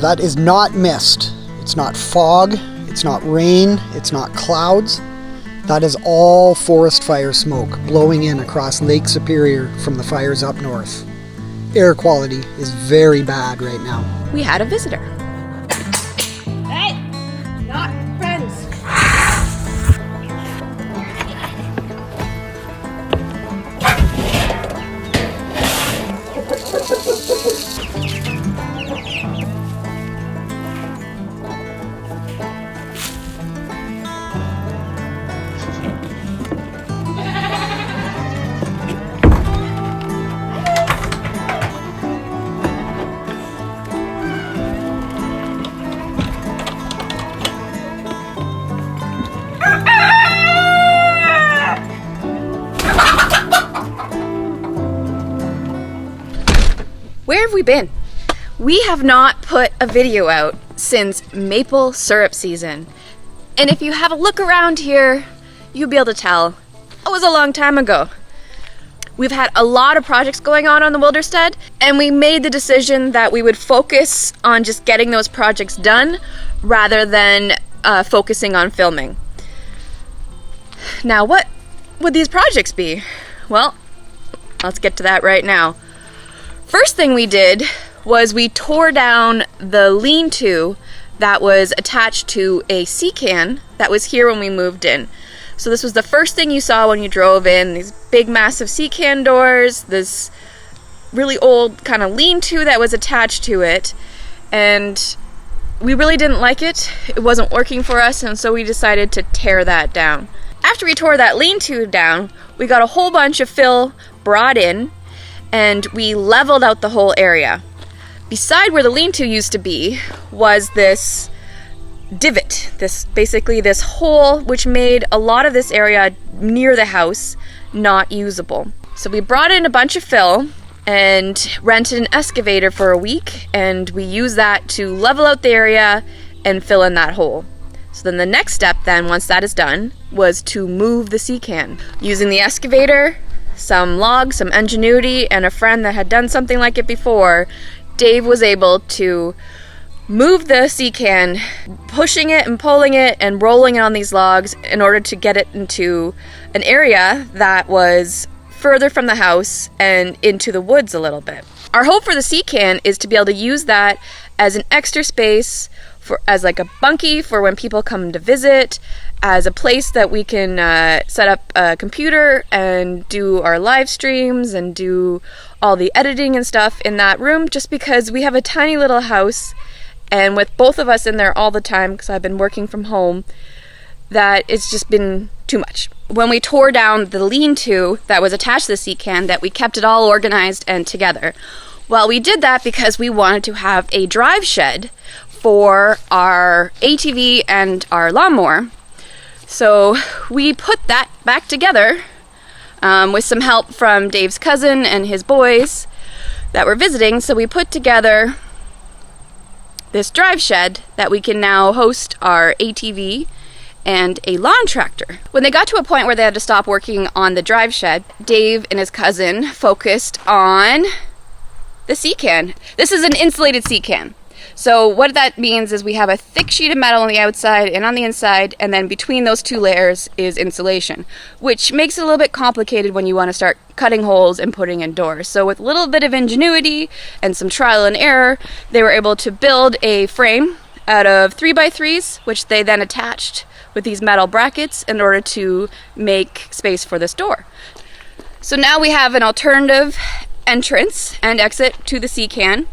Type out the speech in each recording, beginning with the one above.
That is not mist. It's not fog. It's not rain. It's not clouds. That is all forest fire smoke blowing in across Lake Superior from the fires up north. Air quality is very bad right now. We had a visitor. Hey! Not friends! Where have we been? We have not put a video out since maple syrup season. And if you have a look around here, you'll be able to tell it was a long time ago. We've had a lot of projects going on the Wilderstead, and we made the decision that we would focus on just getting those projects done rather than focusing on filming. Now, what would these projects be? Well, let's get to that right now. First thing we did was we tore down the lean-to that was attached to a sea can that was here when we moved in. So this was the first thing you saw when you drove in, these big massive sea can doors, this really old kind of lean-to that was attached to it, and we really didn't like it. It wasn't working for us, and so we decided to tear that down. After we tore that lean-to down, we got a whole bunch of fill brought in, and we leveled out the whole area. Beside where the lean-to used to be was this divot, basically this hole, which made a lot of this area near the house not usable. So we brought in a bunch of fill and rented an excavator for a week, and we used that to level out the area and fill in that hole. So then the next step then, once that is done, was to move the sea can. Using the excavator, some logs, some ingenuity, and a friend that had done something like it before, Dave was able to move the sea can, pushing it and pulling it and rolling it on these logs in order to get it into an area that was further from the house and into the woods a little bit. Our hope for the sea can is to be able to use that as an extra space as like a bunkie for when people come to visit, as a place that we can set up a computer and do our live streams and do all the editing and stuff in that room, just because we have a tiny little house, and with both of us in there all the time, because I've been working from home, that it's just been too much. When we tore down the lean-to that was attached to the sea can, that we kept it all organized and together. Well, we did that because we wanted to have a drive shed for our ATV and our lawnmower. So we put that back together with some help from Dave's cousin and his boys that were visiting. So we put together this drive shed that we can now host our ATV and a lawn tractor. When they got to a point where they had to stop working on the drive shed, Dave and his cousin focused on the sea can. This is an insulated sea can. So what that means is we have a thick sheet of metal on the outside and on the inside, and then between those two layers is insulation, which makes it a little bit complicated when you want to start cutting holes and putting in doors. So with a little bit of ingenuity and some trial and error, they were able to build a frame out of 3x3s, which they then attached with these metal brackets in order to make space for this door. So now we have an alternative entrance and exit to the sea can.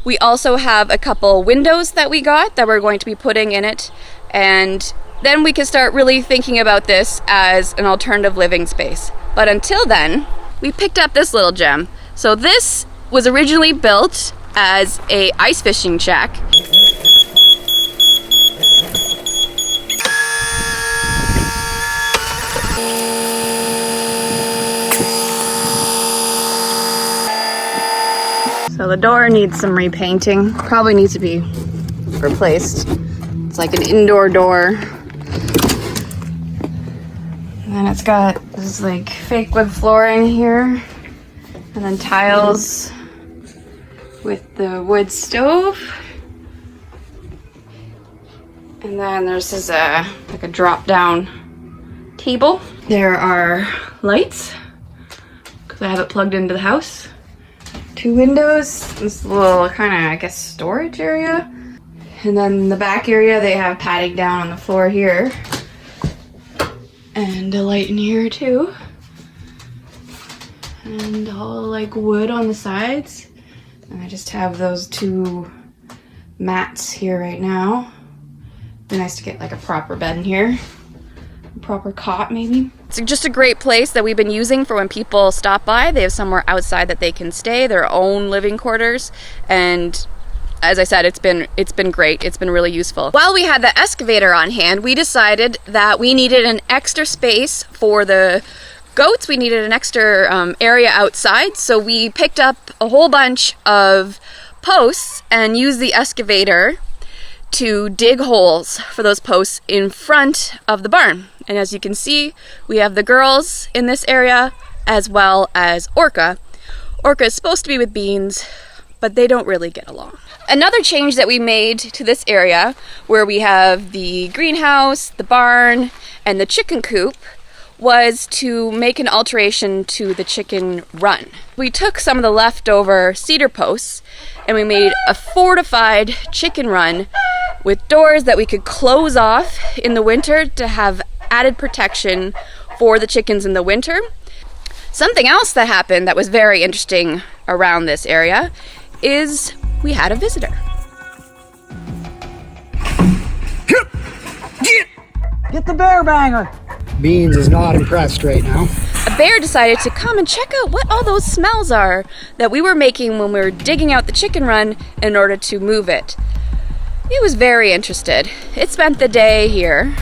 We also have a couple windows that we got that we're going to be putting in it, and then we can start really thinking about this as an alternative living space. But until then, we picked up this little gem. So this was originally built as a ice fishing shack. So the door needs some repainting, probably needs to be replaced. It's like an indoor door. And then it's got this like fake wood flooring here, and then tiles with the wood stove. And then there's this like a drop down table. There are lights because I have it plugged into the house. 2 windows, this little kind of, I guess, storage area. And then the back area, they have padding down on the floor here. And a light in here too. And all like wood on the sides. And I just have those 2 mats here right now. Be nice to get like a proper bed in here. A proper cot maybe. It's just a great place that we've been using for when people stop by. They have somewhere outside that they can stay, their own living quarters. And as I said, it's been great. It's been really useful. While we had the excavator on hand, we decided that we needed an extra space for the goats. We needed an extra area outside. So we picked up a whole bunch of posts and used the excavator to dig holes for those posts in front of the barn. And as you can see, we have the girls in this area as well as Orca. Orca is supposed to be with Beans, but they don't really get along. Another change that we made to this area, where we have the greenhouse, the barn, and the chicken coop, was to make an alteration to the chicken run. We took some of the leftover cedar posts and we made a fortified chicken run with doors that we could close off in the winter to have added protection for the chickens in the winter. Something else that happened that was very interesting around this area is we had a visitor. Get the bear banger! Beans is not impressed right now. A bear decided to come and check out what all those smells are that we were making when we were digging out the chicken run in order to move it. He was very interested. It spent the day here.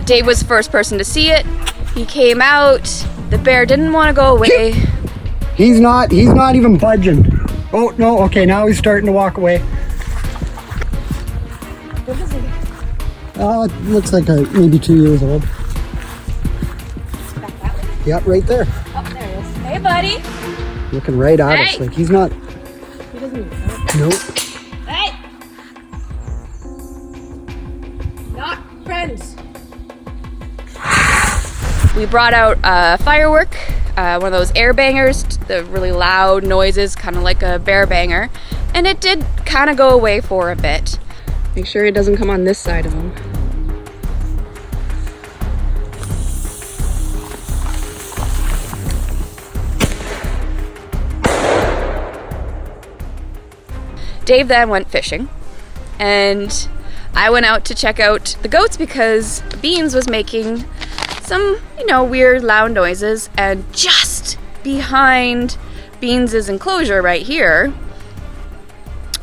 Dave was the first person to see it. He came out. The bear didn't want to go away. He's not even budging. Oh, no, okay, now he's starting to walk away. It looks like maybe 2 years old. Back that way? Yep, right there. Oh, there he is. Hey, buddy. Looking right at us, like he's not. He doesn't even know. Nope. Hey! Not friends. We brought out firework, one of those air bangers, the really loud noises, kind of like a bear banger, and it did kind of go away for a bit. Make sure it doesn't come on this side of him. Dave then went fishing, and I went out to check out the goats because Beans was making some, weird loud noises, and just behind Beans' enclosure right here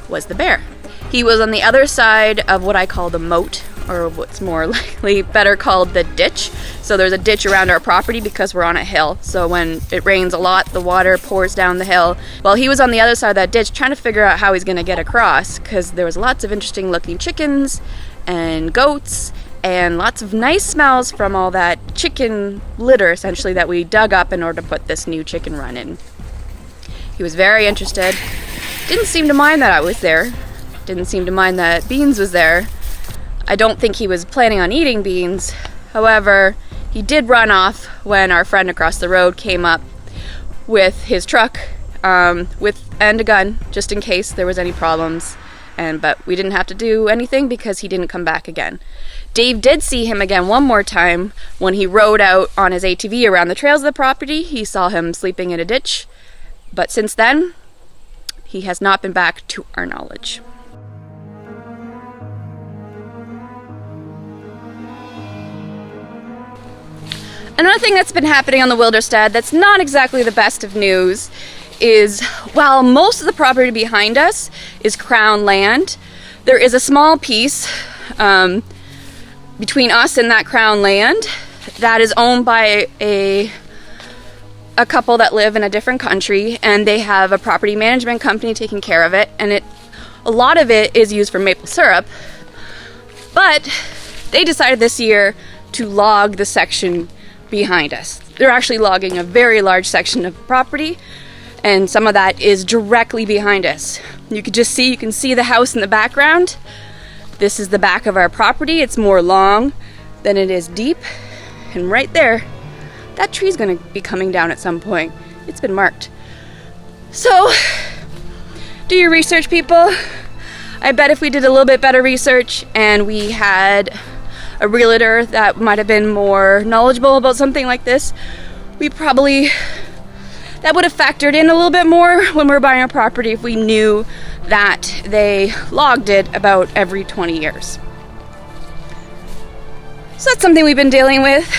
was the bear. He was on the other side of what I call the moat, or what's more likely better called the ditch. So there's a ditch around our property because we're on a hill. So when it rains a lot, the water pours down the hill. Well, he was on the other side of that ditch trying to figure out how he's going to get across, because there was lots of interesting looking chickens and goats and lots of nice smells from all that chicken litter, essentially, that we dug up in order to put this new chicken run in. He was very interested. Didn't seem to mind that I was there. Didn't seem to mind that Beans was there. I don't think he was planning on eating Beans. However, he did run off when our friend across the road came up with his truck and a gun, just in case there was any problems. But we didn't have to do anything because he didn't come back again. Dave did see him again one more time when he rode out on his ATV around the trails of the property. He saw him sleeping in a ditch. But since then, he has not been back to our knowledge. Another thing that's been happening on the Wilderstead that's not exactly the best of news is, while most of the property behind us is Crown land, there is a small piece between us and that Crown land that is owned by a couple that live in a different country, and they have a property management company taking care of it, and a lot of it is used for maple syrup. But they decided this year to log the section behind us. They're actually logging a very large section of property, and some of that is directly behind us. You can see the house in the background. This is the back of our property. It's more long than it is deep. And right there, that tree's gonna be coming down at some point. It's been marked. So, do your research, people. I bet if we did a little bit better research and we had a realtor that might have been more knowledgeable about something like this, that would have factored in a little bit more when we're buying a property if we knew that they logged it about every 20 years. So that's something we've been dealing with.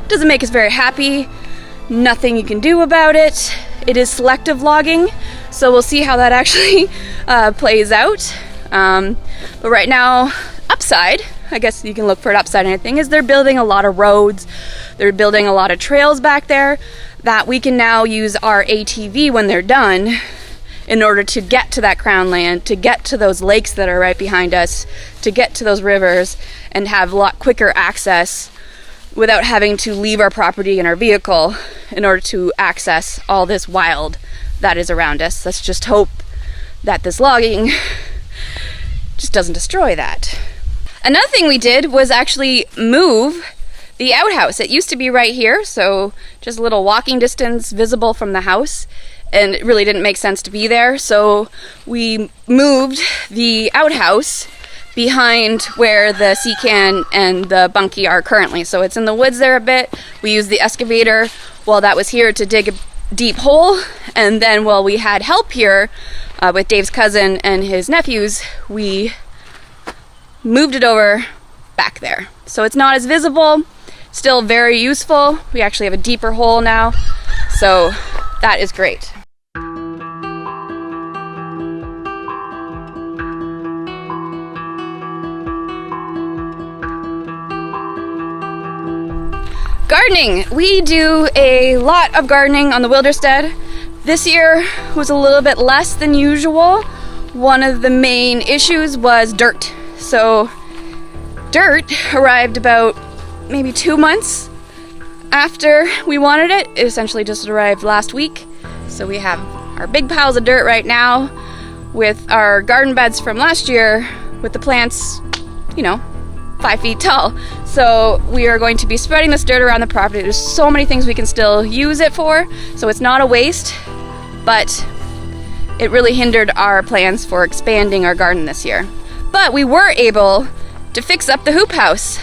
Doesn't make us very happy. Nothing you can do about it. It is selective logging, so we'll see how that actually plays out. But right now, upside, I guess you can look for an upside in anything, is they're building a lot of roads. They're building a lot of trails back there that we can now use our ATV when they're done in order to get to that crown land, to get to those lakes that are right behind us, to get to those rivers and have a lot quicker access without having to leave our property in our vehicle in order to access all this wild that is around us. Let's just hope that this logging just doesn't destroy that. Another thing we did was actually move the outhouse. It used to be right here, so just a little walking distance visible from the house, and it really didn't make sense to be there, so we moved the outhouse behind where the sea can and the bunkie are currently. So it's in the woods there a bit. We used the excavator while that was here to dig a deep hole, and then while we had help here with Dave's cousin and his nephews, we moved it over back there. So it's not as visible, still very useful. We actually have a deeper hole now, so that is great. Gardening. We do a lot of gardening on the Wilderstead. This year was a little bit less than usual. One of the main issues was dirt. So dirt arrived about maybe 2 months after we wanted it. It essentially just arrived last week. So we have our big piles of dirt right now with our garden beds from last year with the plants, 5 feet tall. So we are going to be spreading this dirt around the property. There's so many things we can still use it for, so it's not a waste, but it really hindered our plans for expanding our garden this year. But we were able to fix up the hoop house.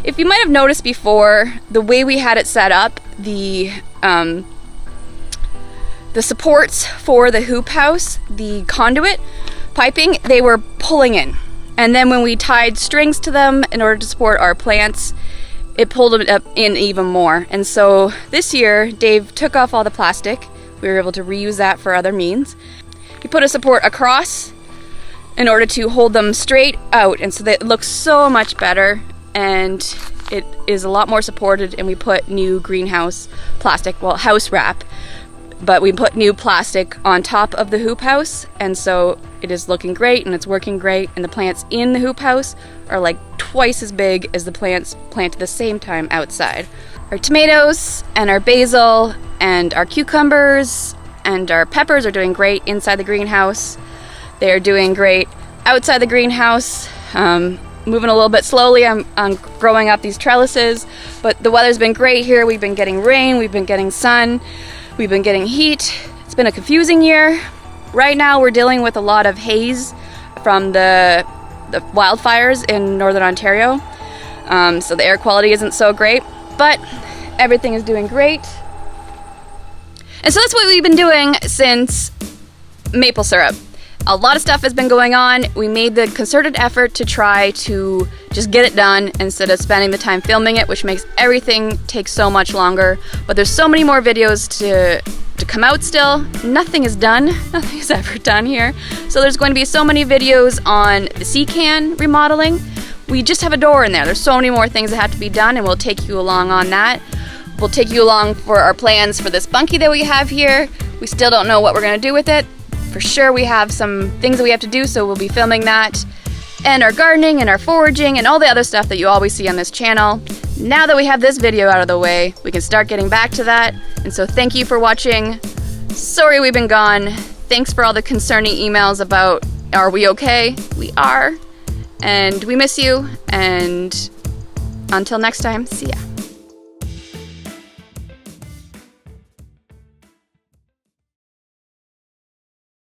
If you might have noticed before, the way we had it set up, the supports for the hoop house, the conduit piping, they were pulling in. And then when we tied strings to them in order to support our plants, it pulled them up in even more. And so this year, Dave took off all the plastic. We were able to reuse that for other means. He put a support across in order to hold them straight out, and so that it looks so much better, and it is a lot more supported. And we put new greenhouse plastic, well, house wrap, but we put new plastic on top of the hoop house, and so it is looking great and it's working great, and the plants in the hoop house are like twice as big as the plants planted the same time outside. Our tomatoes and our basil and our cucumbers and our peppers are doing great inside the greenhouse. They're doing great outside the greenhouse. Moving a little bit slowly on growing up these trellises, but the weather's been great here. We've been getting rain, we've been getting sun, we've been getting heat. It's been a confusing year. Right now we're dealing with a lot of haze from the wildfires in Northern Ontario. So the air quality isn't so great, but everything is doing great. And so that's what we've been doing since maple syrup. A lot of stuff has been going on. We made the concerted effort to try to just get it done instead of spending the time filming it, which makes everything take so much longer. But there's so many more videos to come out still. Nothing is done. Nothing is ever done here. So there's going to be so many videos on the sea can remodeling. We just have a door in there. There's so many more things that have to be done, and we'll take you along on that. We'll take you along for our plans for this bunkie that we have here. We still don't know what we're going to do with it. For sure we have some things that we have to do, so we'll be filming that. And our gardening and our foraging and all the other stuff that you always see on this channel. Now that we have this video out of the way, we can start getting back to that. And so thank you for watching. Sorry we've been gone. Thanks for all the concerning emails about, are we okay? We are. and we miss you. And until next time, see ya.